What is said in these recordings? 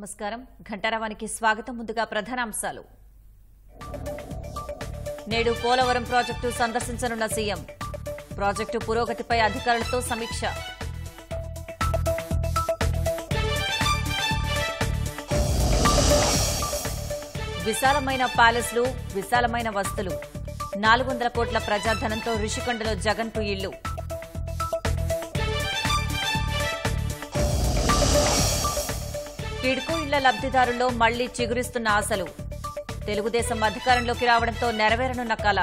నమస్కారం ఘంటారావానికి స్వాగతం. ముందుగా ప్రధానాంశాలు. నేడు పోలవరం ప్రాజెక్టు సందర్శించనున్న సీఎం. ప్రాజెక్టు పురోగతిపై అధికారులతో సమీక్ష. విశాలమైన ప్యాలెస్లు, విశాలమైన వస్తువులు, 400 కోట్ల ప్రజాధనంతో రుషికొండలో జగన్కు ఇళ్లు. టిడ్కో ఇళ్ల లబ్ధిదారుల్లో మళ్లీ చిగురిస్తున్న ఆశలు. తెలుగుదేశం అధికారంలోకి రావడంతో నెరవేరనున్న కల.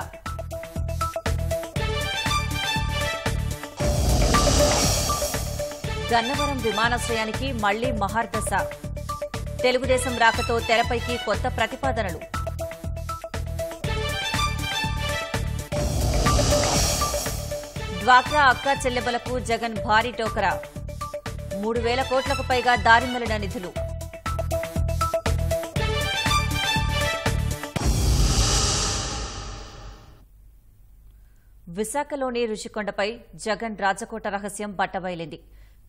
గన్నవరం విమానాశ్రయానికి మళ్లీ మహర్దశ. తెలుగుదేశం రాకతో తెరపైకి కొత్త ప్రతిపాదనలు. డ్వాక్రా అక్కా చెల్లెబలకు జగన్ భారీ టోకరా. 3,000 కోట్లకు పైగా దారిమళ్లిన నిధులు. విశాఖలోని రుషికొండపై జగన్ రాజకోట రహస్యం బట్టబయలింది.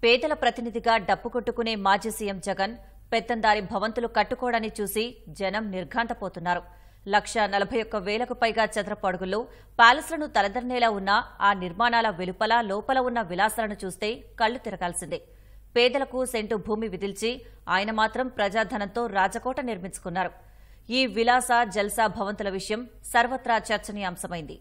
పేదల ప్రతినిధిగా డప్పు కొట్టుకునే మాజీ సీఎం జగన్ పెత్తందారి భవంతులు కట్టుకోవడాన్ని చూసి జనం నిర్ఘాంతపోతున్నారు. 1,41,000కు పైగా చదరపు అడుగుల్లో ప్యాలెస్లను తలదన్నేలా ఉన్న ఆ నిర్మాణాల వెలుపల లోపల ఉన్న విలాసాలను చూస్తే కళ్లు తిరగాల్సిందే. పేదలకు సెంటు భూమి విదిల్చి ఆయన మాత్రం ప్రజాధనంతో రాజకోట నిర్మించుకున్నారు. ఈ విలాస జల్సా భవంతుల విషయం సర్వత్రా చర్చనీయాంశమైంది.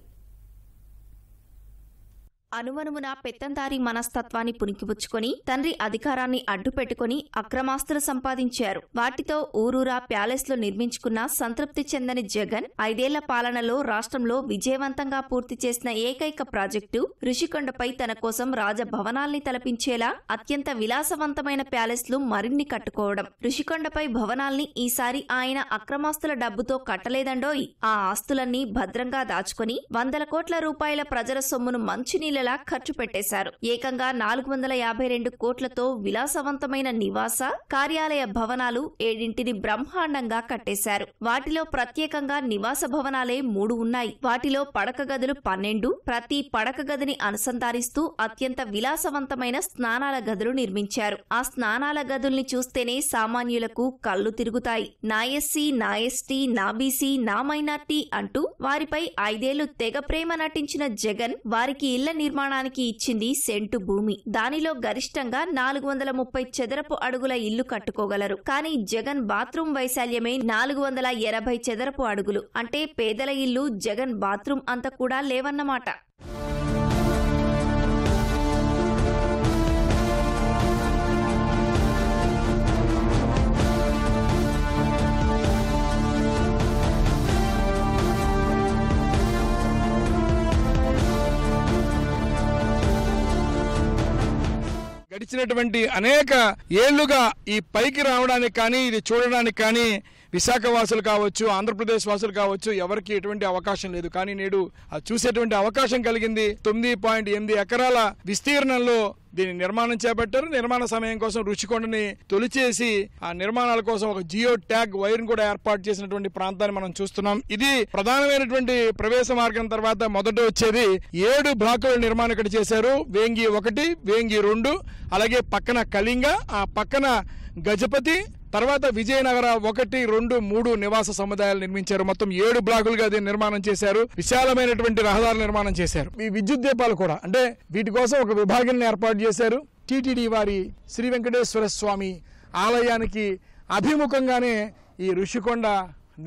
అనుమనుమున పెత్తందారీ మనస్తత్వాన్ని పుణికిపుచ్చుకొని తండ్రి అధికారాన్ని అడ్డుపెట్టుకుని అక్రమాస్తులు సంపాదించారు. వాటితో ఊరూరా ప్యాలెస్లు నిర్మించుకున్న సంతృప్తి చెందని జగన్ 5 ఏళ్ల పాలనలో రాష్ట్రంలో విజయవంతంగా పూర్తి చేసిన ఏకైక ప్రాజెక్టు రుషికొండపై తన కోసం రాజభవనాల్ని తలపించేలా అత్యంత విలాసవంతమైన ప్యాలెస్లు మరిన్ని కట్టుకోవడం. రుషికొండపై భవనాల్ని ఈసారి ఆయన అక్రమాస్తుల డబ్బుతో కట్టలేదండోయ్. ఆ ఆస్తులన్నీ భద్రంగా దాచుకుని 100 కోట్ల రూపాయల ప్రజల సొమ్మును మంచినీళ్ళ ఖర్చు పెట్టేశారు. ఏకంగా 452 కోట్లతో విలాసవంతమైన నివాస, కార్యాలయ భవనాలు 7 బ్రహ్మాండంగా కట్టేశారు. వాటిలో ప్రత్యేకంగా నివాస భవనాలే 3 ఉన్నాయి. వాటిలో పడక గదులు 12, ప్రతి పడక గదిని అనుసంధానిస్తూ అత్యంత విలాసవంతమైన స్నానాల గదులు నిర్మించారు. ఆ స్నానాల గదుల్ని చూస్తేనే సామాన్యులకు కళ్లు తిరుగుతాయి. నా ఎస్సీ, నా ఎస్టీ, నా బీసీ, నా మైనార్టీ అంటూ వారిపై 5 ఏళ్లు తెగ ప్రేమ నటించిన జగన్ వారికి ఇళ్ల నిర్మాణానికి ఇచ్చింది సెంటు భూమి. దానిలో గరిష్టంగా 430 చదరపు అడుగుల ఇల్లు కట్టుకోగలరు. కానీ జగన్ బాత్రూం వైశాల్యమే 480 చదరపు అడుగులు. అంటే పేదల ఇల్లు జగన్ బాత్రూం అంత కూడా లేవన్నమాట. గడిచినటువంటి అనేక ఏళ్లుగా ఈ పైకి రావడానికి కానీ ఇది చూడడానికి కానీ విశాఖ వాసులు కావచ్చు, ఆంధ్రప్రదేశ్ వాసులు కావచ్చు, ఎవరికి ఎటువంటి అవకాశం లేదు. కానీ నేడు చూసేటువంటి అవకాశం కలిగింది. 9.8 ఎకరాల విస్తీర్ణంలో దీని నిర్మాణం చేపట్టారు. నిర్మాణ సమయం కోసం రుషికొండని తొలిచేసి ఆ నిర్మాణాల కోసం ఒక జియో ట్యాగ్ వైర్ కూడా ఏర్పాటు చేసినటువంటి ప్రాంతాన్ని మనం చూస్తున్నాం. ఇది ప్రధానమైనటువంటి ప్రవేశ మార్గం తర్వాత మొదట వచ్చేది 7 బ్లాకుల నిర్మాణం ఇక్కడ చేశారు. వేంగి 1, వేంగి 2, అలాగే పక్కన కళింగ, ఆ పక్కన గజపతి, తర్వాత విజయనగర 1, 2, 3 నివాస సముదాయాలు నిర్మించారు. మొత్తం 7 బ్లాకులుగా దీన్ని నిర్మాణం చేశారు. విశాలమైనటువంటి రహదారుల నిర్మాణం చేశారు. ఈ విద్యుత్ దీపాలు కూడా అంటే వీటి కోసం ఒక విభాగాన్ని ఏర్పాటు చేశారు. టీటీడీ వారి శ్రీ వెంకటేశ్వర స్వామి ఆలయానికి అభిముఖంగానే ఈ రుషికొండ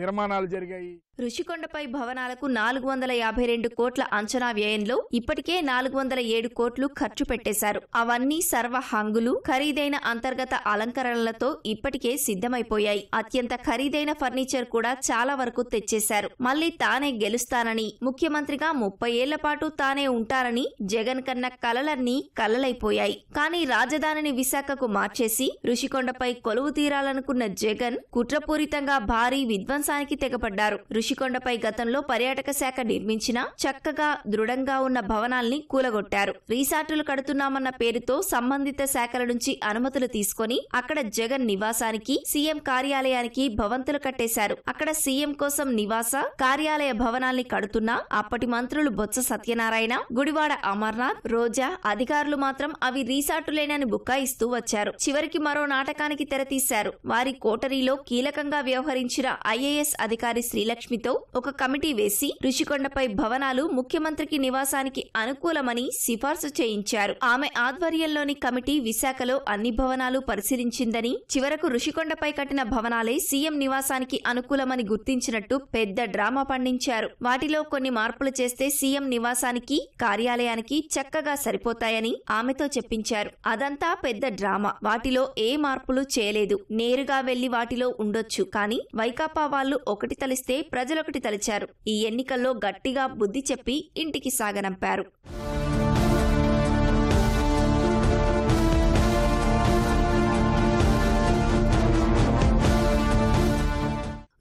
నిర్మాణాలు జరిగాయి. రుషికొండపై భవనాలకు 452 కోట్ల అంచనా వ్యయంలో ఇప్పటికే 407 కోట్లు ఖర్చు పెట్టేశారు. అవన్నీ సర్వ హంగులు, ఖరీదైన అంతర్గత అలంకరణలతో ఇప్పటికే సిద్ధమైపోయాయి. అత్యంత ఖరీదైన ఫర్నిచర్ కూడా చాలా వరకు తెచ్చేశారు. మళ్లీ తానే గెలుస్తానని, ముఖ్యమంత్రిగా 30 ఏళ్ల పాటు తానే ఉంటానని జగన్ కన్న కలలన్నీ కలలైపోయాయి. కానీ రాజధానిని విశాఖకు మార్చేసి రుషికొండపై కొలువు తీరాలనుకున్న జగన్ కుట్రపూరితంగా భారీ విధ్వంసానికి తెగపడ్డారు. రుషికొండపై గతంలో పర్యాటక శాఖ నిర్మించిన చక్కగా దృఢంగా ఉన్న భవనాల్ని కూలగొట్టారు. రీసార్టులు కడుతున్నామన్న పేరుతో సంబంధిత శాఖల నుంచి అనుమతులు తీసుకుని అక్కడ జగన్ నివాసానికి, సీఎం కార్యాలయానికి భవంతులు కట్టేశారు. అక్కడ సీఎం కోసం నివాస, కార్యాలయ భవనాల్ని కడుతున్నా అప్పటి మంత్రులు బొత్స సత్యనారాయణ, గుడివాడ అమర్నాథ్, రోజా అధికారులు మాత్రం అవి రీసార్టులేనని బుక్కాయిస్తూ వచ్చారు. చివరికి మరో నాటకానికి తెరతీశారు. వారి కోటరీలో కీలకంగా వ్యవహరించిన ఐఏఎస్ అధికారి శ్రీలక్ష్మితో ఒక కమిటీ వేసి రుషికొండపై భవనాలు ముఖ్యమంత్రికి నివాసానికి అనుకూలమని సిఫార్సు చేయించారు. ఆమె ఆధ్వర్యంలోని కమిటీ విశాఖలో అన్ని భవనాలు పరిశీలించిందని, చివరకు రుషికొండపై కట్టిన భవనాలే సీఎం నివాసానికి అనుకూలమని గుర్తించినట్టు పెద్ద డ్రామా పండించారు. వాటిలో కొన్ని మార్పులు చేస్తే సీఎం నివాసానికి, కార్యాలయానికి చక్కగా సరిపోతాయని ఆమెతో చెప్పించారు. అదంతా పెద్ద డ్రామా. వాటిలో ఏ మార్పులు చేయలేదు. నేరుగా వెళ్లి వాటిలో ఉండొచ్చు. కానీ వైకాపా వాళ్ళు ఒకటి తలిస్తే ప్రజలొకటి తలిచారు. ఈ ఎన్నికల్లో గట్టిగా బుద్ధి చెప్పి ఇంటికి సాగనంపారు.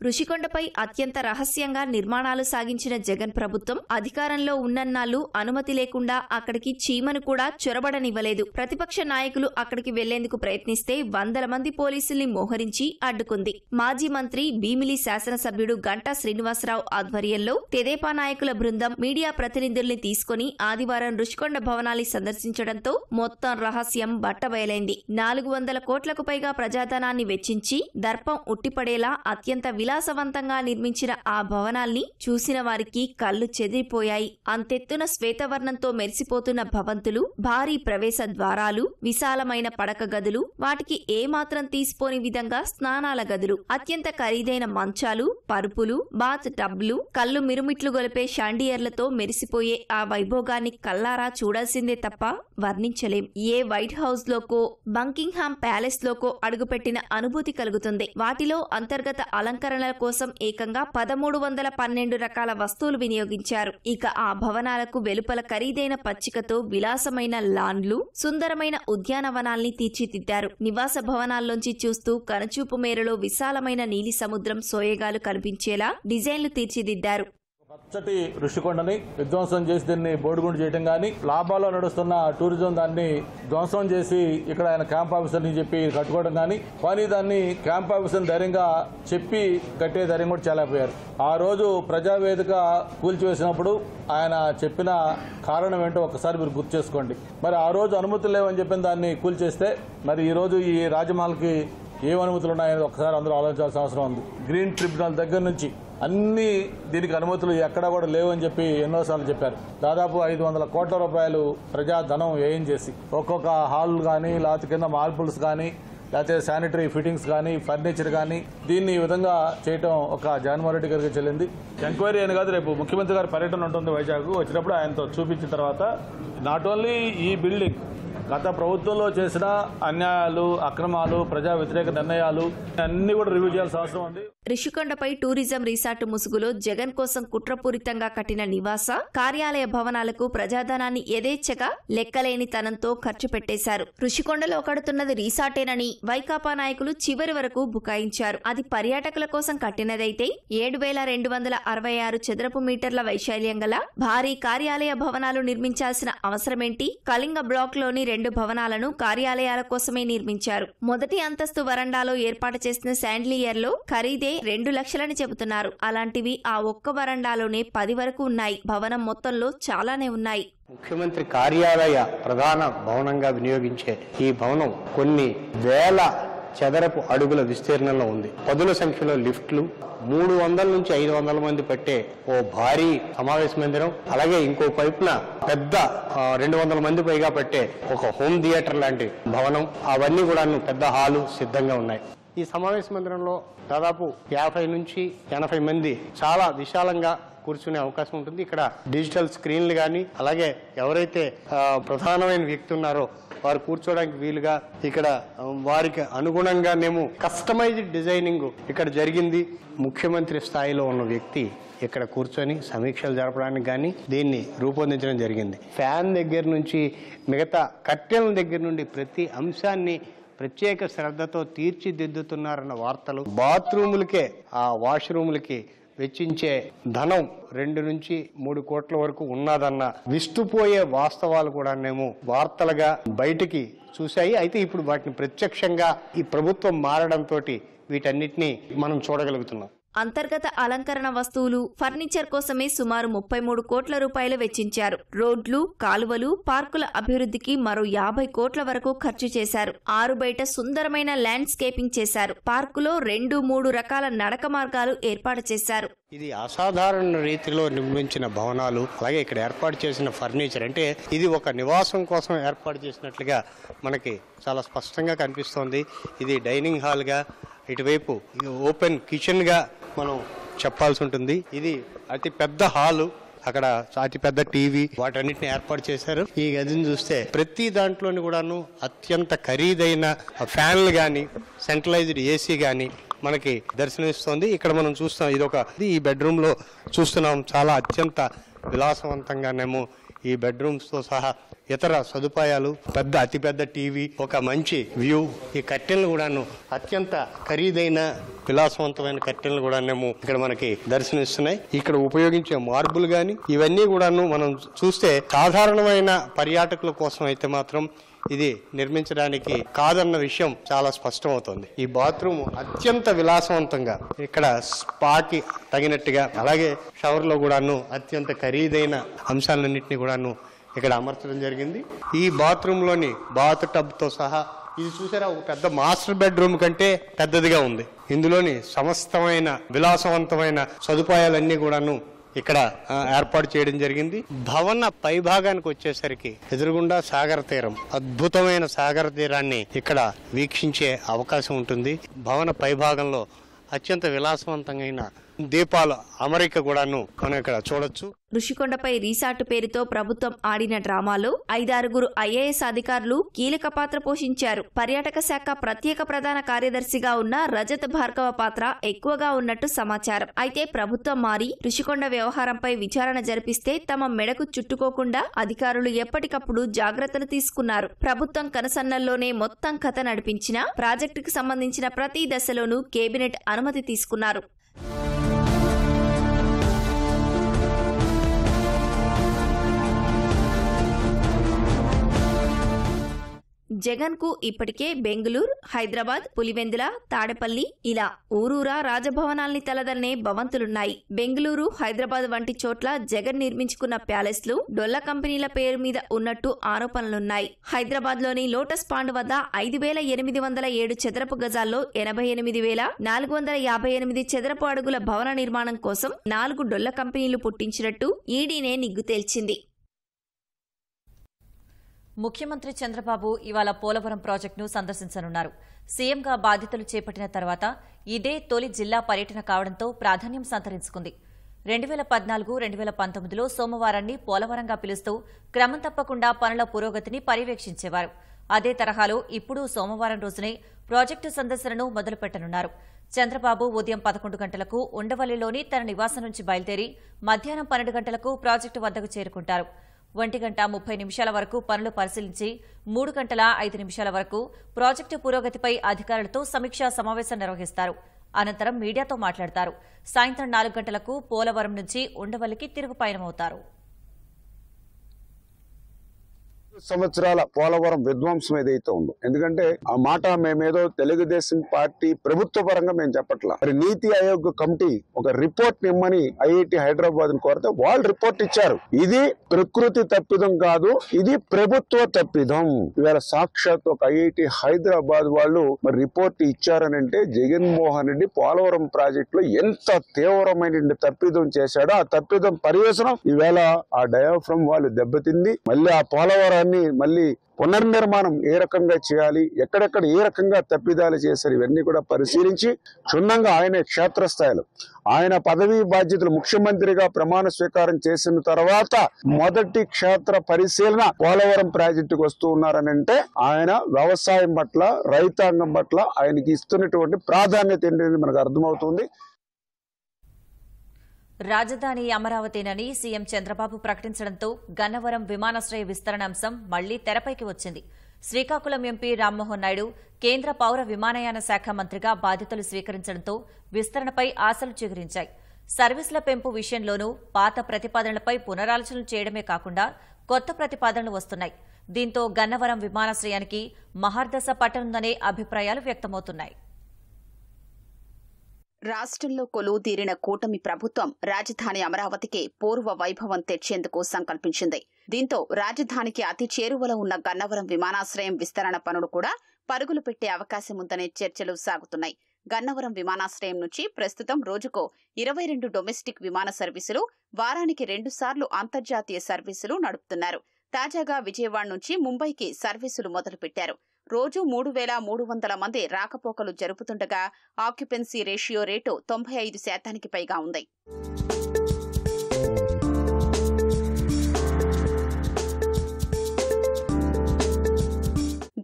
రుషికొండపై అత్యంత రహస్యంగా నిర్మాణాలు సాగించిన జగన్ ప్రభుత్వం అధికారంలో ఉన్నన్నాళ్లు అనుమతి లేకుండా అక్కడికి చీమను కూడా చొరబడనివ్వలేదు. ప్రతిపక్ష నాయకులు అక్కడికి వెళ్లేందుకు ప్రయత్నిస్తే వందల మంది పోలీసుల్ని మోహరించి అడ్డుకుంది. మాజీ మంత్రి భీమిలి శాసనసభ్యుడు గంటా శ్రీనివాసరావు ఆధ్వర్యంలో తెదేపా నాయకుల బృందం మీడియా ప్రతినిధుల్ని తీసుకుని ఆదివారం రుషికొండ భవనాన్ని సందర్శించడంతో మొత్తం రహస్యం బట్టబయలైంది. 400 కోట్లకు పైగా ప్రజాధనాన్ని వెచ్చించి దర్పం ఉట్టిపడేలా అత్యంత విలాసవంతంగా నిర్మించిన ఆ భవనాల్ని చూసిన వారికి కళ్లు చెదిరిపోయాయి. అంతెత్తున శ్వేతవర్ణంతో మెరిసిపోతున్న భవంతులు, భారీ ప్రవేశ ద్వారాలు, విశాలమైన పడక గదులు, వాటికి ఏమాత్రం తీసిపోని విధంగా స్నానాల గదులు, అత్యంత ఖరీదైన మంచాలు, పరుపులు, బాత్ టబ్లు, కళ్ళు మిరుమిట్లు గొలిపే షాండియర్లతో మెరిసిపోయే ఆ వైభోగాన్ని కల్లారా చూడాల్సిందే తప్ప వర్ణించలేం. ఏ వైట్ హౌస్ లోకో, బంకింగ్హామ్ ప్యాలెస్ లోకో అడుగుపెట్టిన అనుభూతి కలుగుతుంది. వాటిలో అంతర్గత అలంకరణ కోసం ఏకంగా 1312 రకాల వస్తువులు వినియోగించారు. ఇక ఆ భవనాలకు వెలుపల ఖరీదైన పచ్చికతో విలాసమైన లాన్లు, సుందరమైన ఉద్యానవనాల్ని తీర్చిదిద్దారు. నివాస భవనాల్లోంచి చూస్తూ కనుచూపు మేరలో విశాలమైన నీలి సముద్రం సోయగాలు కనిపించేలా డిజైన్లు తీర్చిదిద్దారు. పచ్చటి రుషికొండని విధ్వంసం చేసి దీన్ని బోడిగుండు చేయడం కానీ, లాభాల్లో నడుస్తున్న టూరిజం దాన్ని ధ్వంసం చేసి ఇక్కడ ఆయన క్యాంప్ ఆఫీసర్ని చెప్పి కట్టుకోవడం కానీ, కానీ దాన్ని క్యాంప్ ఆఫీసర్ని ధైర్యంగా చెప్పి కట్టే ధైర్యం కూడా చేయలేకపోయారు. ఆ రోజు ప్రజావేదిక కూల్చివేసినప్పుడు ఆయన చెప్పిన కారణం ఏంటో ఒకసారి మీరు గుర్తు చేసుకోండి. మరి ఆ రోజు అనుమతులు లేవని చెప్పిన దాన్ని కూల్చేస్తే మరి ఈ రోజు ఈ రాజమహల్కి ఏం అనుమతులు ఉన్నాయని ఒకసారి అందరూ ఆలోచించాల్సిన అవసరం ఉంది. గ్రీన్ ట్రిబ్యునల్ దగ్గర నుంచి అన్ని దీనికి అనుమతులు ఎక్కడా కూడా లేవని చెప్పి ఎన్నోసార్లు చెప్పారు. దాదాపు 500 కోట్ల రూపాయలు ప్రజాధనం వ్యయం చేసి ఒక్కొక్క హాల్ కానీ, లేకపోతే కింద మార్బుల్స్ కానీ, లేకపోతే శానిటరీ ఫిట్టింగ్స్ కానీ, ఫర్నిచర్ కానీ, దీన్ని ఈ విధంగా చేయటం ఒక జగన్మోహన్ రెడ్డి గారికి చెల్లింది. ఎంక్వైరీ అని కాదు, రేపు ముఖ్యమంత్రి గారి పర్యటన ఉంటుంది వైజాగ్. వచ్చినప్పుడు ఆయనతో చూపించిన తర్వాత నాట్ ఓన్లీ ఈ బిల్డింగ్, గత ప్రభుత్వంలో చేసిన అన్యాయాలు, అక్రమాలు, ప్రజా వ్యతిరేక నిర్ణయాలు అన్ని కూడా రివ్యూ చేయాల్సిన అవసరం ఉంది. రిషికొండపై టూరిజం రిసార్టు ముసుగులో జగన్ కోసం కుట్రపూరితంగా కట్టిన నివాస, కార్యాలయ భవనాలకు ప్రజాధనాన్ని యథేచ్ఛగా లెక్కలేని తనంతో ఖర్చు పెట్టేశారు. రుషికొండలో కడుతున్నది రిసార్టేనని వైకాపా నాయకులు చివరి వరకు బుకాయించారు. అది పర్యాటకుల కోసం కట్టినదైతే 7266 చదరపు మీటర్ల వైశాల్యం గల భారీ కార్యాలయ భవనాలు నిర్మించాల్సిన అవసరమేంటి? కళింగ బ్లాక్ లోని 2 భవనాలను కార్యాలయాల కోసమే నిర్మించారు. మొదటి అంతస్తు వరండాలో ఏర్పాటు చేసిన శాండ్లియర్ లో ఖరీదే 2 లక్షలని చెబుతున్నారు. అలాంటివి ఆ ఒక్క వరండాలోనే 10 వరకు ఉన్నాయి. భవనం మొత్తంలో చాలానే ఉన్నాయి. ముఖ్యమంత్రి కార్యాలయ ప్రధాన భవనంగా వినియోగించే ఈ భవనం కొన్ని వేల చదరపు అడుగుల విస్తీర్ణంలో ఉంది. పదుల సంఖ్యలో లిఫ్ట్లు, 300 నుంచి 500 మంది పట్టే ఓ భారీ సమావేశ మందిరం, అలాగే ఇంకో వైపున పెద్ద 200 మంది పైగా పట్టే ఒక హోమ్ థియేటర్ లాంటి భవనం, అవన్నీ కూడా పెద్ద హాలు సిద్ధంగా ఉన్నాయి. ఈ సమావేశ మందిరంలో దాదాపు 50 నుంచి 80 మంది చాలా విశాలంగా కూర్చునే అవకాశం ఉంటుంది. ఇక్కడ డిజిటల్ స్క్రీన్లు కానీ, అలాగే ఎవరైతే ప్రధానమైన వ్యక్తి ఉన్నారో వారు కూర్చోడానికి వీలుగా ఇక్కడ వారికి అనుగుణంగానేమో కస్టమైజ్డ్ డిజైనింగ్ ఇక్కడ జరిగింది. ముఖ్యమంత్రి స్థాయిలో ఉన్న వ్యక్తి ఇక్కడ కూర్చొని సమీక్షలు జరపడానికి కానీ దీన్ని రూపొందించడం జరిగింది. ఫ్యాన్ దగ్గర నుంచి మిగతా కట్టెల దగ్గర నుండి ప్రతి అంశాన్ని ప్రత్యేక శ్రద్ధతో తీర్చిదిద్దుతున్నారన్న వార్తలు, బాత్రూములకే, ఆ వాష్రూములకి వెచ్చించే ధనం 2 నుంచి 3 కోట్ల వరకు ఉన్నదన్న విస్తుపోయే వాస్తవాలు కూడానేమో వార్తలుగా బయటికి చూశాయి. అయితే ఇప్పుడు వాటిని ప్రత్యక్షంగా ఈ ప్రభుత్వం మారడంతో వీటన్నిటినీ మనం చూడగలుగుతున్నాం. అంతర్గత అలంకరణ వస్తువులు, ఫర్నిచర్ కోసమే సుమారు 33 కోట్ల రూపాయలు వెచ్చించారు. రోడ్లు, కాలువలు, పార్కుల అభివృద్ధికి మరో 50 కోట్ల వరకు ఖర్చు చేశారు. 6 బయట సుందరమైన ల్యాండ్స్కేపింగ్ చేశారు. పార్కులో 2-3 రకాల నడక మార్గాలు ఏర్పాటు చేశారు. ఇది అసాధారణ రీతిలో నిర్మించిన భవనాలు, అలాగే ఇక్కడ ఏర్పాటు చేసిన ఫర్నిచర్ అంటే ఇది ఒక నివాసం కోసం ఏర్పాటు చేసినట్లుగా మనకి చాలా స్పష్టంగా కనిపిస్తోంది. ఇది డైనింగ్ హాల్గా, ఇటువైపు ఓపెన్ కిచెన్గా మనం చెప్పాల్సి ఉంటుంది. ఇది అతి పెద్ద హాలు, అక్కడ అతి పెద్ద టీవీ, వాటన్నిటిని ఏర్పాటు చేశారు. ఈ గదిని చూస్తే ప్రతి దాంట్లోని కూడాను అత్యంత ఖరీదైన ఫ్యాన్లు కానీ, సెంట్రలైజ్డ్ ఏసీ కానీ మనకి దర్శనమిస్తోంది. ఇక్కడ మనం చూస్తాం, ఈ బెడ్రూమ్ లో చూస్తున్నాం, చాలా అత్యంత విలాసవంతంగానేమో ఈ బెడ్రూమ్స్ తో సహా ఇతర సదుపాయాలు, అతిపెద్ద టీవీ, ఒక మంచి వ్యూ. ఈ కట్టెలు కూడాను అత్యంత ఖరీదైన విలాసవంతమైన కట్టెలు కూడానేమో ఇక్కడ మనకి దర్శనమిస్తున్నాయి. ఇక్కడ ఉపయోగించే మార్బుల్ గాని ఇవన్నీ కూడాను మనం చూస్తే సాధారణమైన పర్యాటకుల కోసం అయితే మాత్రం ఇది నిర్మించడానికి కాదన్న విషయం చాలా స్పష్టమవుతుంది. ఈ బాత్రూమ్ అత్యంత విలాసవంతంగా ఇక్కడ స్పాకి తగినట్టుగా, అలాగే షవర్ లో కూడాను అత్యంత ఖరీదైన అంశాలన్నింటినీ కూడాను ఇక్కడ అమర్చడం జరిగింది. ఈ బాత్రూమ్ లోని బాత్ టబ్ తో సహా ఇది చూసారా, ఒక పెద్ద మాస్టర్ బెడ్రూమ్ కంటే పెద్దదిగా ఉంది. ఇందులోని సమస్తమైన విలాసవంతమైన సదుపాయాలన్నీ కూడాను ఇక్కడ ఏర్పాటు చేయడం జరిగింది. భవన పై భాగానికి వచ్చేసరికి ఎదురుగుండా సాగర తీరం, అద్భుతమైన సాగర తీరాన్ని ఇక్కడ వీక్షించే అవకాశం ఉంటుంది. భవన పై భాగంలో అత్యంత విలాసవంతమైన దీపాల అమరిక కూడాను మనం ఇక్కడ చూడొచ్చు. ఋషికొండపై రీసార్ట్ పేరుతో ప్రభుత్వం ఆడిన డ్రామాలో 5-6 IAS అధికారులు కీలక పాత్ర పోషించారు. పర్యాటక శాఖ ప్రత్యేక ప్రధాన కార్యదర్శిగా ఉన్న రజత్ భార్గవ పాత్ర ఎక్కువగా ఉన్నట్టు సమాచారం. అయితే ప్రభుత్వం మారి ఋషికొండ వ్యవహారంపై విచారణ జరిపిస్తే తమ మెడకు చుట్టుకోకుండా అధికారులు ఎప్పటికప్పుడు జాగ్రత్తలు తీసుకున్నారు. ప్రభుత్వం కనసన్నల్లోనే మొత్తం కథ నడిపించినా ప్రాజెక్టుకు సంబంధించిన ప్రతి దశలోనూ కేబినెట్ అనుమతి తీసుకున్నారు. జగన్ కు ఇప్పటికే బెంగళూరు, హైదరాబాద్, పులివెందుల, తాడేపల్లి ఇలా ఊరూరా రాజభవనాల్ని తలదన్నే భవంతులున్నాయి. బెంగళూరు, హైదరాబాద్ వంటి చోట్ల జగన్ నిర్మించుకున్న ప్యాలెస్లు డొల్ల కంపెనీల పేరు మీద ఉన్నట్టు ఆరోపణలున్నాయి. హైదరాబాద్ లోని లోటస్ పాండ్ వద్ద 5,807 చదరపు గజాల్లో 88,458 చదరపు అడుగుల భవన నిర్మాణం కోసం 4 డొల్ల కంపెనీలు పుట్టించినట్టు ఈడీనే నిగ్గు తేల్చింది. ముఖ్యమంత్రి చంద్రబాబు ఇవాళ పోలవరం ప్రాజెక్టును సందర్శించనున్నారు. సీఎంగా బాధ్యతలు చేపట్టిన తర్వాత ఇదే తొలి జిల్లా పర్యటన కావడంతో ప్రాధాన్యం సంతరించుకుంది. 2014-2019లో సోమవారాన్ని పోలవరంగా పిలుస్తూ క్రమం తప్పకుండా పనుల పురోగతిని పర్యవేక్షించేవారు. అదే తరహాలో ఇప్పుడు సోమవారం రోజునే ప్రాజెక్టు సందర్శనను మొదలుపెట్టనున్నారు. చంద్రబాబు ఉదయం 11 గంటలకు ఉండవల్లిలోని తన నివాసం నుంచి బయలుదేరి మధ్యాహ్నం 12 గంటలకు ప్రాజెక్టు వద్దకు చేరుకుంటారు. 1:30 వరకు పనులు పరిశీలించి 3:05 వరకు ప్రాజెక్టు పురోగతిపై అధికారులతో సమీక్షా సమావేశం నిర్వహిస్తారు. అనంతరం మీడియాతో మాట్లాడతారు. సాయంత్రం 4 గంటలకు పోలవరం నుంచి ఉండవల్లికి తిరుగు పయనమవుతారు. సంవత్సరాల పోలవరం విధ్వంసం ఏదైతే ఉందో, ఎందుకంటే ఆ మాట మేమేదో తెలుగుదేశం పార్టీ ప్రభుత్వ పరంగా మేము చెప్పట్లా. మరి నీతి ఆయోగ్ కమిటీ ఒక రిపోర్ట్ ఇమ్మని ఐఐటి హైదరాబాద్ కోరితే వాళ్ళు రిపోర్ట్ ఇచ్చారు. ఇది ప్రకృతి తప్పిదం కాదు, ఇది ప్రభుత్వ తప్పిదం. ఇవాళ సాక్షాత్ ఒక ఐఐటి హైదరాబాద్ వాళ్ళు మరి రిపోర్ట్ ఇచ్చారనంటే జగన్మోహన్ రెడ్డి పోలవరం ప్రాజెక్ట్ లో ఎంత తీవ్రమైన తప్పిదం చేశాడో ఆ తప్పిదం పర్యవసనం ఈవేళ ఆ డయాఫ్రమ్ వాళ్ళు దెబ్బతింది. మళ్ళీ ఆ పోలవరాన్ని మళ్ళీ పునర్నిర్మాణం ఏ రకంగా చేయాలి, ఎక్కడెక్కడ ఏ రకంగా తప్పిదాలు చేశారు, ఇవన్నీ కూడా పరిశీలించి క్షుణ్ణంగా ఆయన క్షేత్రస్థాయిలో ఆయన పదవీ బాధ్యతలు ముఖ్యమంత్రిగా ప్రమాణ స్వీకారం చేసిన తర్వాత మొదటి క్షేత్ర పరిశీలన పోలవరం ప్రాజెక్టుకు వస్తూ ఉన్నారనంటే ఆయన వ్యవసాయం పట్ల, రైతాంగం పట్ల ఆయనకి ఇస్తున్నటువంటి ప్రాధాన్యత ఏంటనేది మనకు అర్థమవుతుంది. రాజధాని అమరావతినని సీఎం చంద్రబాబు ప్రకటించడంతో గన్నవరం విమానాశ్రయ విస్తరణ అంశం మళ్లీ తెరపైకి వచ్చింది. శ్రీకాకుళం ఎంపీ రామ్మోహన్ నాయుడు కేంద్ర పౌర విమానయాన శాఖ మంత్రిగా బాధ్యతలు స్వీకరించడంతో విస్తరణపై ఆశలు చిగురించాయి. సర్వీసుల పెంపు విషయంలోనూ పాత ప్రతిపాదనలపై పునరాలోచనలు చేయడమే కాకుండా కొత్త ప్రతిపాదనలు వస్తున్నాయి. దీంతో గన్నవరం విమానాశ్రయానికి మహర్దశ పట్టనుందనే అభిప్రాయాలు వ్యక్తమవుతున్నాయి. రాష్ట్రంలో కొలువుదీరిన కూటమి ప్రభుత్వం రాజధాని అమరావతికి పూర్వ వైభవం తెచ్చేందుకు సంకల్పించింది. దీంతో రాజధానికి అతి చేరువలో ఉన్న గన్నవరం విమానాశ్రయం విస్తరణ పనులు కూడా పరుగులు పెట్టే అవకాశం ఉందనే చర్చలు సాగుతున్నాయి. గన్నవరం విమానాశ్రయం నుంచి ప్రస్తుతం రోజుకు 22 డొమెస్టిక్ విమాన సర్వీసులు, వారానికి 2 సార్లు అంతర్జాతీయ సర్వీసులు నడుపుతున్నారు. తాజాగా విజయవాడ నుంచి ముంబైకి సర్వీసులు మొదలుపెట్టారు. రోజు 3,300 మంది రాకపోకలు జరుపుతుండగా ఆక్యుపెన్సీ రేషియో రేటు 95% పైగా ఉంది.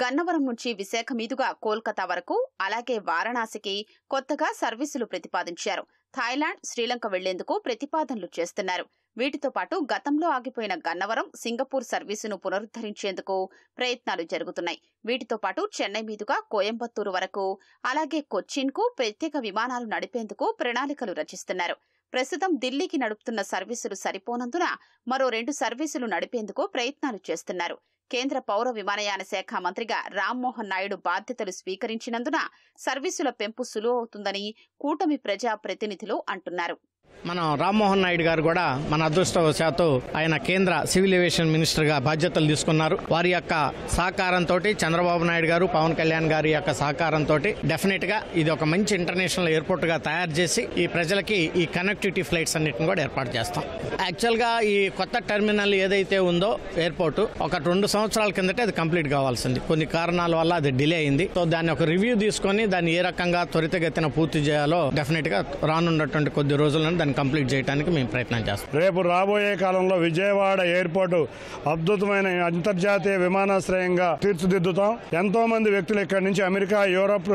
గన్నవరం నుంచి విశాఖ మీదుగా కోల్కతా వరకు, అలాగే వారణాసికి కొత్తగా సర్వీసులు ప్రతిపాదించారు. థాయిలాండ్, శ్రీలంక వెళ్లేందుకు ప్రతిపాదనలు చేస్తున్నారు. వీటితో పాటు గతంలో ఆగిపోయిన గన్నవరం, సింగపూర్ సర్వీసును పునరుద్ధరించేందుకు ప్రయత్నాలు జరుగుతున్నాయి. వీటితో పాటు చెన్నై మీదుగా కోయంబత్తూరు వరకు, అలాగే కొచ్చిన్కు ప్రత్యేక విమానాలు నడిపేందుకు ప్రణాళికలు రచిస్తున్నారు. ప్రస్తుతం ఢిల్లీకి నడుపుతున్న సర్వీసులు సరిపోనందున మరో 2 సర్వీసులు నడిపేందుకు ప్రయత్నాలు చేస్తున్నారు. కేంద్ర పౌర విమానయాన శాఖ మంత్రిగా రామ్మోహన్ నాయుడు బాధ్యతలు స్వీకరించినందున సర్వీసుల పెంపు సులువవుతుందని కూటమి ప్రజా ప్రతినిధులు అంటున్నారు. మనం రామ్మోహన్ నాయుడు గారు కూడా మన అదృష్టవశాత్తు ఆయన కేంద్ర సివిల్ ఏవియేషన్ మినిస్టర్ గా బాధ్యతలు తీసుకున్నారు. వారి యొక్క సహకారంతో, చంద్రబాబు నాయుడు గారు, పవన్ కళ్యాణ్ గారి యొక్క సహకారంతో డెఫినెట్ గా ఇది ఒక మంచి ఇంటర్నేషనల్ ఎయిర్పోర్ట్ గా తయారు చేసి ఈ ప్రజలకి ఈ కనెక్టివిటీ ఫ్లైట్స్ అన్నిటిని కూడా ఏర్పాటు చేస్తాం. యాక్చువల్ గా ఈ కొత్త టెర్మినల్ ఏదైతే ఉందో ఎయిర్పోర్ట్ ఒక 2 సంవత్సరాల కిందటే అది కంప్లీట్ కావాల్సింది. కొన్ని కారణాల వల్ల అది డిలే అయింది. సో దాన్ని ఒక రివ్యూ తీసుకొని దాన్ని ఏ రకంగా త్వరితగతిన పూర్తి చేయాలో డెఫినెట్ గా రానున్నటువంటి కొద్ది రోజులను దాన్ని కంప్లీట్ చేయడానికి మేము ప్రయత్నం చేస్తాం. రేపు రాబోయే కాలంలో విజయవాడ ఎయిర్పోర్టు అద్భుతమైన అంతర్జాతీయ విమానాశ్రయంగా తీర్చిదిద్దుతాం. ఎంతో మంది వ్యక్తులు ఇక్కడి నుంచి అమెరికా, యూరోప్,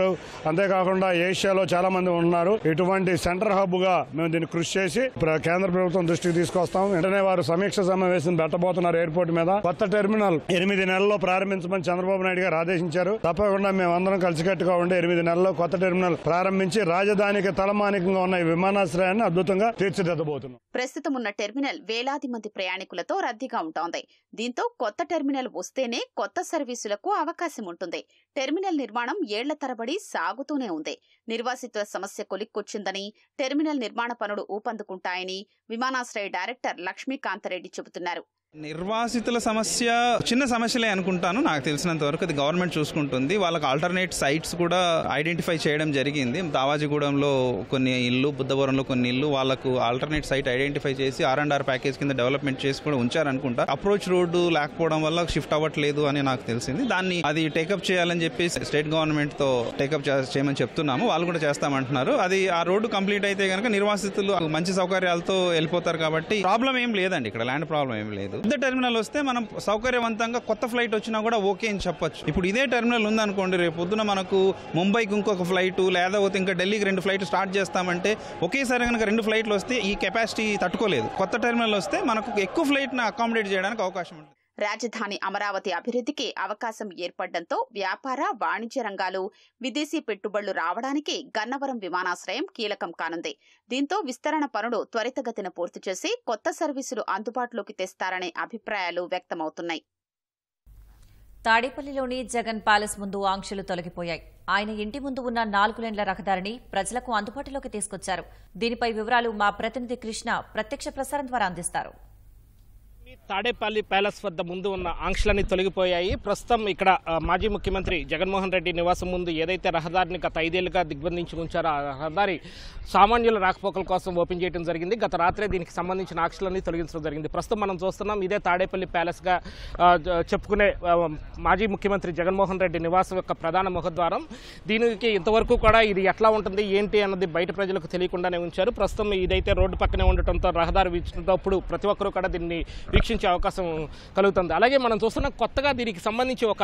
అంతేకాకుండా ఏషియాలో చాలా మంది ఉన్నారు. ఇటువంటి సెంటర్ హబ్ గా మేము దీన్ని కృషి చేసి కేంద్ర ప్రభుత్వం దృష్టికి తీసుకొస్తాం. వెంటనే వారు సమీక్ష సమావేశం పెట్టబోతున్నారు. ఎయిర్పోర్ట్ మీద కొత్త టెర్మినల్ 8 నెలల్లో ప్రారంభించమని చంద్రబాబు నాయుడు గారు ఆదేశించారు. తప్పకుండా మేము అందరం కలిసికట్టుగా ఉండి 8 నెలల్లో కొత్త టెర్మినల్ ప్రారంభించి రాజధానికి తలమానికంగా ఉన్న ఈ విమానాశ్రయాన్ని అద్భుతంగా తీర్చిదిద్దబోతున్నాం. ప్రస్తుతం ఉన్న టెర్మినల్ వేలాది మంది ప్రయాణికులతో రద్దీగా ఉంటోంది. దీంతో కొత్త టెర్మినల్ వస్తేనే కొత్త సర్వీసులకు అవకాశం ఉంటుంది. టెర్మినల్ నిర్మాణం ఏళ్ల తరబడి సాగుతూనే ఉంది. నిర్వాసితుల సమస్య కొలిక్కొచ్చిందని, టెర్మినల్ నిర్మాణ పనులు ఊపందుకుంటాయని విమానాశ్రయ డైరెక్టర్ లక్ష్మీకాంతరెడ్డి చెబుతున్నారు. నిర్వాసితుల సమస్య చిన్న సమస్యలే అనుకుంటాను. నాకు తెలిసినంత వరకు అది గవర్నమెంట్ చూసుకుంటుంది. వాళ్ళకి ఆల్టర్నేట్ సైట్స్ కూడా ఐడెంటిఫై చేయడం జరిగింది. దావాజీగూడెంలో కొన్ని ఇల్లు, బుద్ధవరంలో కొన్ని ఇల్లు వాళ్ళకు ఆల్టర్నేట్ సైట్ ఐడెంటిఫై చేసి R&R ప్యాకేజ్ కింద డెవలప్మెంట్ చేసి కూడా ఉంచారనుకుంటా. అప్రోచ్ రోడ్డు లేకపోవడం వల్ల షిఫ్ట్ అవ్వట్లేదు అని నాకు తెలిసింది. దాన్ని అది టేకప్ చేయాలని చెప్పి స్టేట్ గవర్నమెంట్ తో టేకప్ చేయమని చెప్తున్నాము. వాళ్ళు కూడా చేస్తామంటున్నారు. అది ఆ రోడ్డు కంప్లీట్ అయితే కనుక నిర్వాసితులు మంచి సౌకర్యాలతో వెళ్ళిపోతారు. కాబట్టి ప్రాబ్లం ఏం లేదండి, ఇక్కడ ల్యాండ్ ప్రాబ్లం ఏం లేదు. పెద్ద టెర్మినల్ వస్తే మనం సౌకర్యవంతంగా కొత్త ఫ్లైట్ వచ్చినా కూడా ఓకే అని చెప్పొచ్చు. ఇప్పుడు ఇదే టెర్మినల్ ఉందనుకోండి, రేపు పొద్దున మనకు ముంబైకి ఇంకొక ఫ్లైట్ లేదా ఇంకా ఢిల్లీకి 2 ఫ్లైట్లు స్టార్ట్ చేస్తామంటే ఒకేసారి కనుక 2 ఫ్లైట్లు వస్తే ఈ కెపాసిటీ తట్టుకోలేదు. కొత్త టెర్మినల్ వస్తే మనకు ఎక్కువ ఫ్లైట్ను అకామిడేట్ చేయడానికి అవకాశం ఉంటుంది. రాజధాని అమరావతి అభివృద్ధికి అవకాశం ఏర్పడడంతో వ్యాపార, వాణిజ్య రంగాలు, విదేశీ పెట్టుబడులు రావడానికి గన్నవరం విమానాశ్రయం కీలకం కానుంది. దీంతో విస్తరణ పనులు త్వరితగతిన పూర్తి చేసి కొత్త సర్వీసులు అందుబాటులోకి తెస్తారనే అభిప్రాయాలు వ్యక్తమవుతున్నాయి. తాడేపల్లిలోని జగన్ ప్యాలెస్ ముందు ఆంక్షలు తొలగిపోయాయి. ఆయన ఇంటి ముందు ఉన్న 4 లేన్ల రహదారిని ప్రజలకు అందుబాటులోకి తీసుకొచ్చారు. దీనిపై వివరాలు మా ప్రతినిధి కృష్ణ ప్రత్యక్ష ప్రసారం ద్వారా అందిస్తారు. తాడేపల్లి ప్యాలెస్ వద్ద ముందు ఉన్న ఆంక్షలన్నీ తొలగిపోయాయి. ప్రస్తుతం ఇక్కడ మాజీ ముఖ్యమంత్రి జగన్మోహన్ రెడ్డి నివాసం ముందు ఏదైతే రహదారిని గత 5 ఏళ్లుగా దిగ్బంధించి ఉంచారో ఆ రహదారి సామాన్యుల రాకపోకల కోసం ఓపెన్ చేయడం జరిగింది. గత రాత్రే దీనికి సంబంధించిన ఆంక్షలన్నీ తొలగించడం జరిగింది. ప్రస్తుతం మనం చూస్తున్నాం ఇదే తాడేపల్లి ప్యాలెస్గా చెప్పుకునే మాజీ ముఖ్యమంత్రి జగన్మోహన్ రెడ్డి నివాసం యొక్క ప్రధాన ముఖద్వారం. దీనికి ఇంతవరకు కూడా ఇది ఎట్లా ఉంటుంది ఏంటి అన్నది బయట ప్రజలకు తెలియకుండానే ఉంచారు. ప్రస్తుతం ఇదైతే రోడ్డు పక్కనే ఉండటంతో రహదారి వీచినప్పుడు ప్రతి ఒక్కరూ కూడా దీన్ని వీక్షించే అవకాశం కలుగుతుంది. అలాగే మనం చూస్తున్న కొత్తగా దీనికి సంబంధించి ఒక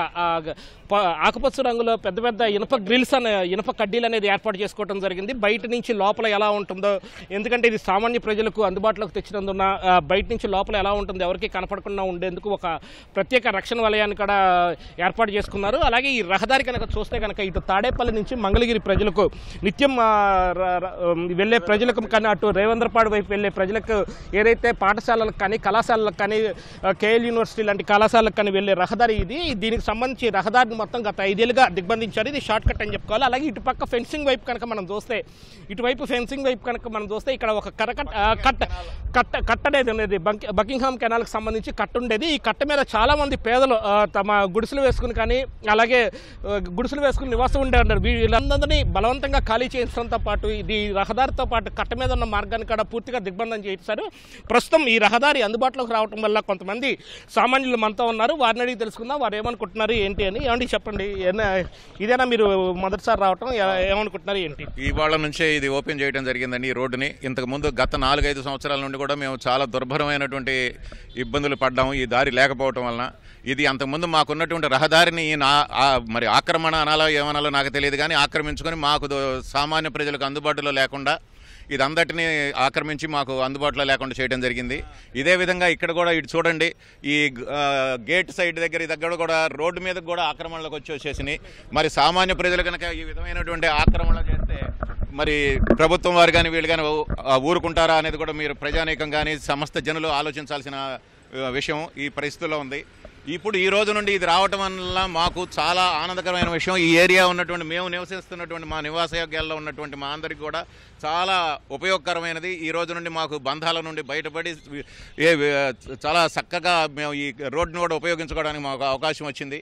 ఆకుపచ్చ రంగులో పెద్ద పెద్ద ఇనుప గ్రిల్స్ ఇనుప కడ్డీలు అనేది ఏర్పాటు చేసుకోవడం జరిగింది. బయట నుంచి లోపల ఎలా ఉంటుందో, ఎందుకంటే ఇది సామాన్య ప్రజలకు అందుబాటులోకి తెచ్చినందున బయట నుంచి లోపల ఎలా ఉంటుందో ఎవరికి కనపడకుండా ఉండేందుకు ఒక ప్రత్యేక రక్షణ వలయాన్ని కూడా ఏర్పాటు చేసుకున్నారు. అలాగే ఈ రహదారి కనుక చూస్తే కనుక ఇటు తాడేపల్లి నుంచి మంగళగిరి ప్రజలకు నిత్యం వెళ్ళే ప్రజలకు కానీ అటు రేవంద్రపాడు వైపు వెళ్ళే ప్రజలకు ఏదైతే పాఠశాలలకు కానీ కళాశాలలకు కానీ కేఎల్ యూనివర్సిటీ లాంటి కళాశాలకు కానీ వెళ్ళే రహదారి ఇది. దీనికి సంబంధించి రహదారిని మొత్తం గత 5 ఏళ్లుగా దిగ్బంధించారు. ఇది షార్ట్ కట్ అని చెప్పుకోవాలి. అలాగే ఇటుపక్క ఫెన్సింగ్ వైపు కనుక మనం చూస్తే ఇక్కడ ఒక కట్ట అనేది బకింగ్హామ్ కెనాల్కి సంబంధించి కట్ట ఉండేది. ఈ కట్ట మీద చాలా మంది పేదలు తమ గుడిసెలు వేసుకుని కానీ అలాగే గుడిసెలు వేసుకుని నివాసం ఉండే ఉన్నారు. వీళ్ళందరినీ బలవంతంగా ఖాళీ చేయించడంతో పాటు ఇది రహదారితో పాటు కట్ట మీద ఉన్న మార్గాన్ని కూడా పూర్తిగా దిగ్బంధం చేయించారు. ప్రస్తుతం ఈ రహదారి అందుబాటులోకి రావడం వల్ల కొంతమంది సామాన్యులు మనతో ఉన్నారు. వారిని అడిగి తెలుసుకుందాం వారు ఏమనుకుంటున్నారు ఏంటి అని. ఏమండి చెప్పండి, ఇదేనా మీరు మొదటిసారి రావటం, ఏమనుకుంటున్నారు ఏంటి? ఇవాళ నుంచే ఇది ఓపెన్ చేయడం జరిగిందండి ఈ రోడ్డుని. ఇంతకుముందు గత 4-5 సంవత్సరాల నుండి కూడా మేము చాలా దుర్భరమైనటువంటి ఇబ్బందులు పడ్డాము ఈ దారి లేకపోవటం వలన. ఇది అంతకుముందు మాకున్నటువంటి రహదారిని మరి ఆక్రమణ అనాలో ఏమనాలో నాకు తెలియదు కానీ ఆక్రమించుకొని మాకు సామాన్య ప్రజలకు అందుబాటులో లేకుండా ఇదందటినీ ఆక్రమించి మాకు అందుబాటులో లేకుండా చేయడం జరిగింది. ఇదే విధంగా ఇక్కడ కూడా ఇటు చూడండి, ఈ గేట్ సైడ్ దగ్గర కూడా రోడ్డు మీద కూడా ఆక్రమణలకు వచ్చేసేసినాయి. మరి సామాన్య ప్రజలు కనుక ఈ విధమైనటువంటి ఆక్రమణలు చేస్తే మరి ప్రభుత్వం వారు కానీ వీళ్ళు కానీ ఊరుకుంటారా అనేది కూడా మీరు ప్రజానీకం కానీ సమస్త జనులు ఆలోచించాల్సిన విషయం ఈ పరిస్థితుల్లో ఉంది. ఇప్పుడు ఈ రోజు నుండి ఇది రావటం వల్ల మాకు చాలా ఆనందకరమైన విషయం. ఈ ఏరియా ఉన్నటువంటి మేము నివసిస్తున్నటువంటి మా నివాసయోగ్యాల్లో ఉన్నటువంటి మా అందరికి కూడా చాలా ఉపయోగకరమైనది. ఈ రోజు నుండి మాకు బంధాల నుండి బయటపడి చాలా చక్కగా మేము ఈ రోడ్డును కూడా ఉపయోగించుకోవడానికి మాకు అవకాశం వచ్చింది.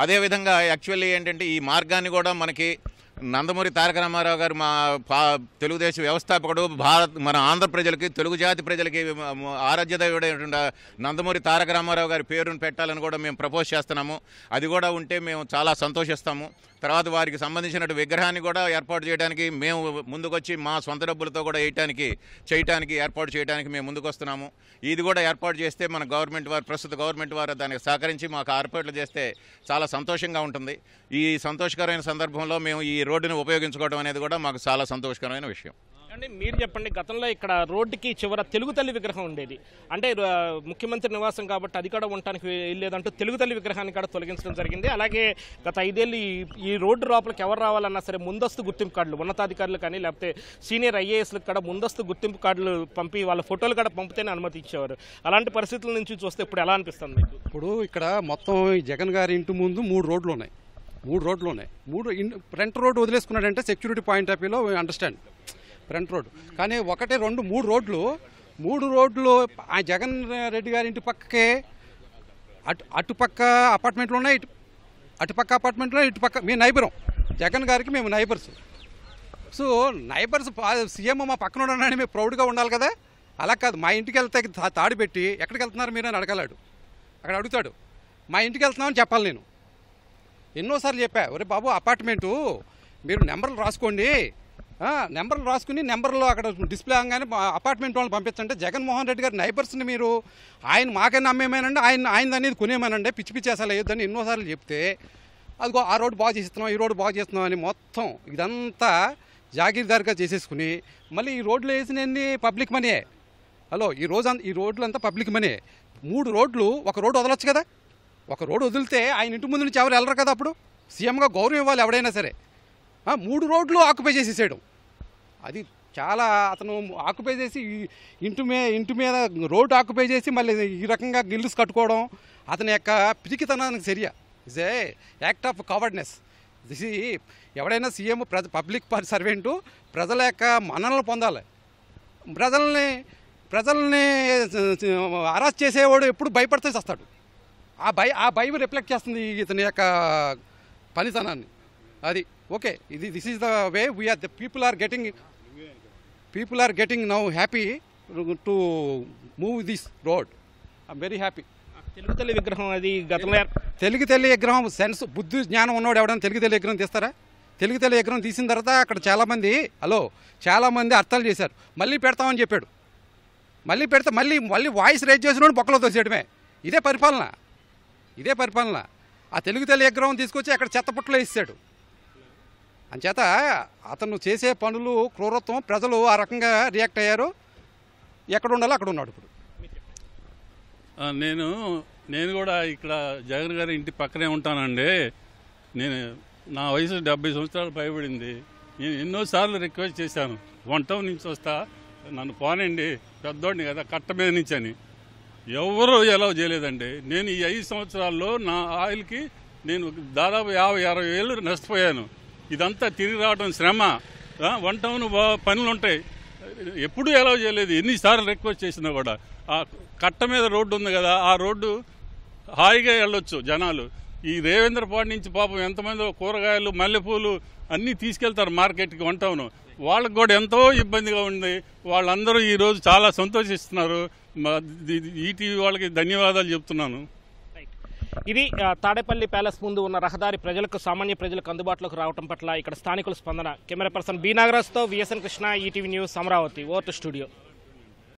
అదేవిధంగా యాక్చువల్లీ ఏంటంటే ఈ మార్గాన్ని కూడా మనకి నందమూరి తారక రామారావు గారు మా తెలుగుదేశం వ్యవస్థాపకుడు మన ఆంధ్ర ప్రజలకి తెలుగు జాతి ప్రజలకి ఆరాధ్య దైవుడైనటువంటి నందమూరి తారక రామారావు గారి పేరును పెట్టాలని కూడా మేము ప్రపోజ్ చేస్తున్నాము. అది కూడా ఉంటే మేము చాలా సంతోషిస్తాము. తర్వాత వారికి సంబంధించిన విగ్రహాన్ని కూడా ఏర్పాటు చేయడానికి మేము ముందుకొచ్చి మా సొంత డబ్బులతో కూడా చేయటానికి ఏర్పాటు చేయడానికి మేము ముందుకు వస్తున్నాము. ఇది కూడా ఏర్పాటు చేస్తే మన ప్రస్తుత గవర్నమెంట్ వారు దానికి సహకరించి మాకు ఏర్పాట్లు చేస్తే చాలా సంతోషంగా ఉంటుంది. ఈ సంతోషకరమైన సందర్భంలో మేము ఈ రోడ్డుని ఉపయోగించుకోవడం అనేది కూడా మాకు చాలా సంతోషకరమైన విషయం. అంటే మీరు చెప్పండి, గతంలో ఇక్కడ రోడ్డుకి చివర తెలుగు తల్లి విగ్రహం ఉండేది. అంటే ముఖ్యమంత్రి నివాసం కాబట్టి అది కూడా ఉండటానికి లేదంటూ తెలుగు తల్లి విగ్రహాన్ని కూడా తొలగించడం జరిగింది. అలాగే గత 5 ఏళ్ళు ఈ రోడ్డు లోపలికి ఎవరు రావాలన్నా సరే ముందస్తు గుర్తింపు కార్డులు ఉన్నతాధికారులు కానీ లేకపోతే సీనియర్ ఐఏఎస్లకు కూడా ముందస్తు గుర్తింపు కార్డులు పంపి వాళ్ళ ఫోటోలు కూడా పంపితేనే అనుమతి ఇచ్చేవారు. అలాంటి పరిస్థితుల నుంచి చూస్తే ఇప్పుడు ఎలా అనిపిస్తుంది మీకు? ఇప్పుడు ఇక్కడ మొత్తం జగన్ గారి ఇంటి ముందు 3 రోడ్లు ఉన్నాయి. 3 ఫ్రంట్ రోడ్డు వదిలేసుకున్నాడంటే సెక్యూరిటీ పాయింట్ ఆఫ్ వ్యూలో అండర్స్టాండ్ ఫ్రంట్ రోడ్డు. కానీ 1, 2, 3 రోడ్లు ఆ జగన్ రెడ్డి గారి ఇంటి పక్కకే అటుపక్క అపార్ట్మెంట్లు ఉన్నాయి, అటుపక్క అపార్ట్మెంట్లో ఇటుపక్క మీ నైబరం జగన్ గారికి మేము నైబర్స్. సో నైబర్స్ సీఎం మా పక్కన ఉన్నాడని మేము ప్రౌడ్గా ఉండాలి కదా. అలా కాదు, మా ఇంటికి వెళ్తే తాడు పెట్టి ఎక్కడికి వెళ్తున్నారు మీరు అని అడగలాడు. అక్కడ అడుగుతాడు, మా ఇంటికి వెళ్తున్నామని చెప్పాలి. నేను ఎన్నోసార్లు చెప్పా, ఒరే బాబు అపార్ట్మెంటు మీరు నెంబర్లు రాసుకోండి, నెంబర్లు రాసుకుని నెంబర్లో అక్కడ డిస్ప్లే అవగానే అపార్ట్మెంట్ వాళ్ళని పంపించండి. జగన్మోహన్ రెడ్డి గారి నైబర్స్ని మీరు ఆయన మాకైనా అమ్మేమేనండి, ఆయన అనేది కొనేమేనండి, పిచ్చి అసలు వేయొద్దని ఎన్నోసార్లు చెప్తే అదిగో ఆ రోడ్డు బాగు చేస్తున్నాం ఈ రోడ్డు బాగు చేస్తున్నాం అని మొత్తం ఇదంతా జాగీర్దారిగా చేసేసుకుని మళ్ళీ ఈ రోడ్లు వేసినన్ని పబ్లిక్ మనీయే. హలో, ఈ రోడ్లు అంతా పబ్లిక్ మనీయే. 3 రోడ్లు ఒక రోడ్డు వదలొచ్చు కదా. ఒక రోడ్డు వదిలితే ఆయన ఇంటి ముందు నుంచి ఎవరు వెళ్ళరు కదా. అప్పుడు సీఎంగా గౌరవం ఇవ్వాలి ఎవడైనా సరే. 3 రోడ్లు ఆక్యుపై చేసేసేయడం అది చాలా. అతను ఆక్యుపై చేసి ఇంటి మీద రోడ్డు ఆక్యుపై చేసి మళ్ళీ ఈ రకంగా గిల్లుస్ కట్టుకోవడం అతని యొక్క పిరికితనానికి చర్య. Is a act of cowardness. This ఎవడైనా సీఎం పబ్లిక్ సర్వెంటు ప్రజల యొక్క మన్ననలు పొందాలి. ప్రజల్ని అరెస్ట్ చేసేవాడు ఎప్పుడు భయపడితే వస్తాడు. ఆ భయం రిఫ్లెక్ట్ చేస్తుంది ఇతని యొక్క పనితనాన్ని. అది okay. This is the way we are the people are getting now happy to move this road. I'm very happy. Telugu తల్లి విగ్రహం అది గతంలో తెలుగు తల్లి విగ్రహం సెన్స్ బుద్ధి జ్ఞానం ఉన్నవాడు ఎవడైనా తెలుగు తల్లి విగ్రహం తీస్తారా? తెలుగు తల్లి విగ్రహం తీసిన తర్వాత అక్కడ చాలామంది అర్థాలు చేశారు. మళ్ళీ పెడతామని చెప్పాడు. మళ్ళీ పెడితే మళ్ళీ వాయిస్ రేజ్ చేసిన బొక్కలో తోసేయడమే. ఇదే పరిపాలన. ఆ తెలుగు తల్లి విగ్రహం తీసుకొచ్చి అక్కడ చెత్తపుట్టలో ఇస్తాడు. అంచేత అతను చేసే పనులు క్రూరత్వం, ప్రజలు ఆ రకంగా రియాక్ట్ అయ్యారు. ఎక్కడ ఉండాలో అక్కడ ఉన్నాడు ఇప్పుడు. నేను కూడా ఇక్కడ జగన్ గారి ఇంటి పక్కనే ఉంటానండి. నా వయసు 70 సంవత్సరాలు పైబడింది. నేను ఎన్నోసార్లు రిక్వెస్ట్ చేశాను, 1 టౌన్ నుంచి వస్తా, నన్ను పోనండి, పెద్దోడిని కదా, కట్ట మీద నుంచి అని. ఎవరూ ఎలా చేయలేదండి. నేను ఈ 5 సంవత్సరాల్లో నా ఆయిల్కి నేను దాదాపు 50-60 ఏళ్ళు నష్టపోయాను. ఇదంతా తిరిగి రావడం శ్రమ. 1 టౌన్ పనులు ఉంటాయి, ఎప్పుడూ ఎలా చేయలేదు. ఎన్నిసార్లు రిక్వెస్ట్ చేసినా కూడా. ఆ కట్ట మీద రోడ్డు ఉంది కదా, ఆ రోడ్డు హాయిగా వెళ్ళొచ్చు జనాలు. ఈ రేవేంద్రపాడు నుంచి పాపం ఎంతమంది కూరగాయలు, మల్లెపూలు అన్నీ తీసుకెళ్తారు మార్కెట్కి 1 టౌన్. వాళ్ళకు కూడా ఎంతో ఇబ్బందిగా ఉంది. వాళ్ళందరూ ఈరోజు చాలా సంతోషిస్తున్నారు. ఈటీవీ వాళ్ళకి ధన్యవాదాలు చెప్తున్నాను. ఇది తాడేపల్లి ప్యాలెస్ ముందు ఉన్న రహదారి సామాన్య ప్రజలకు అందుబాటులోకి రావడం పట్ల ఇక్కడ స్థానికుల స్పందన. కెమెరా పర్సన్ బి నాగరాజ్తో VSN Krishna, ETV news, Amaravati. Over to studio.